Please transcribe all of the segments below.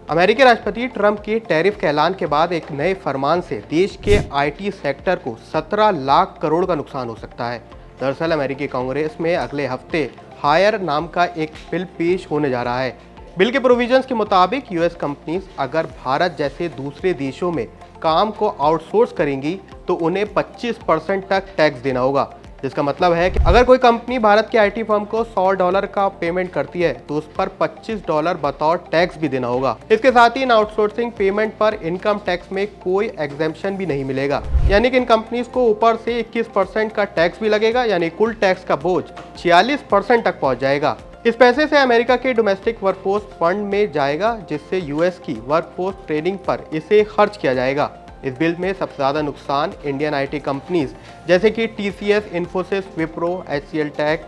अमेरिकी राष्ट्रपति ट्रंप के टैरिफ के ऐलान के बाद एक नए फरमान से देश के आईटी सेक्टर को 17 लाख करोड़ का नुकसान हो सकता है। दरअसल अमेरिकी कांग्रेस में अगले हफ्ते हायर नाम का एक बिल पेश होने जा रहा है। बिल के प्रोविजंस के मुताबिक यूएस कंपनीज अगर भारत जैसे दूसरे देशों में काम को आउटसोर्स करेंगी तो उन्हें 25% तक टैक्स देना होगा, जिसका मतलब है कि अगर कोई कंपनी भारत के आईटी फर्म को $100 का पेमेंट करती है तो उस पर $25 बतौर टैक्स भी देना होगा। इसके साथ ही इन आउटसोर्सिंग पेमेंट पर इनकम टैक्स में कोई एग्जेम्पशन भी नहीं मिलेगा, यानी कि इन कंपनीज को ऊपर से 21% का टैक्स भी लगेगा, यानी कुल टैक्स का बोझ 46% तक पहुंच जाएगा। इस पैसे से अमेरिका के डोमेस्टिक वर्कफोर्स फंड में जाएगा, जिससे यूएस की वर्कफोर्स ट्रेनिंग पर इसे खर्च किया जाएगा। इस बिल में सबसे ज़्यादा नुकसान इंडियन आईटी कंपनीज जैसे कि TCS, Infosys, Wipro, HCL Tech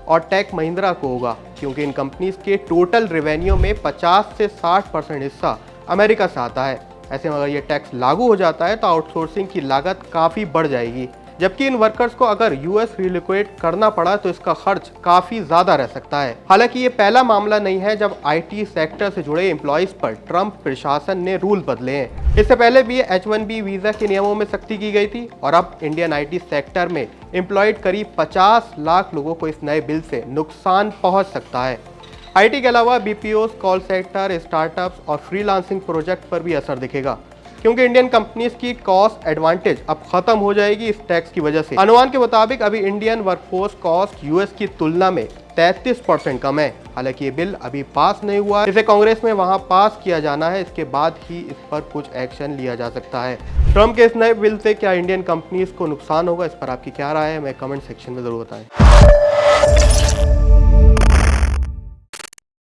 और टेक महिंद्रा को होगा, क्योंकि इन कंपनीज के टोटल रेवेन्यू में 50 से 60% हिस्सा अमेरिका से आता है। ऐसे में अगर ये टैक्स लागू हो जाता है तो आउटसोर्सिंग की लागत काफ़ी बढ़ जाएगी, जबकि इन वर्कर्स को अगर यूएस रिलोकेट करना पड़ा तो इसका खर्च काफी ज्यादा रह सकता है। हालांकि ये पहला मामला नहीं है जब आईटी सेक्टर से जुड़े एम्प्लॉइज पर ट्रंप प्रशासन ने रूल बदले हैं। इससे पहले भी H1B वीजा के नियमों में सख्ती की गई थी और अब इंडियन आईटी सेक्टर में एम्प्लॉयड करीब 50 लाख लोगों को इस नए बिल से नुकसान पहुंच सकता है। आईटी के अलावा बीपीओ, कॉल सेक्टर, स्टार्टअप्स और फ्रीलांसिंग प्रोजेक्ट पर भी असर दिखेगा, क्योंकि इंडियन कंपनीज की कॉस्ट एडवांटेज अब खत्म हो जाएगी इस टैक्स की वजह से। अनुमान के मुताबिक अभी इंडियन वर्कफोर्स कॉस्ट यूएस की तुलना में 33% कम है। हालांकि ये बिल अभी पास नहीं हुआ, इसे कांग्रेस में वहां पास किया जाना है, इसके बाद ही इस पर कुछ एक्शन लिया जा सकता है। ट्रंप के इस नए बिल से क्या इंडियन कंपनीज को नुकसान होगा, इस पर आपकी क्या राय है, हमें कमेंट सेक्शन में जरूर बताएं।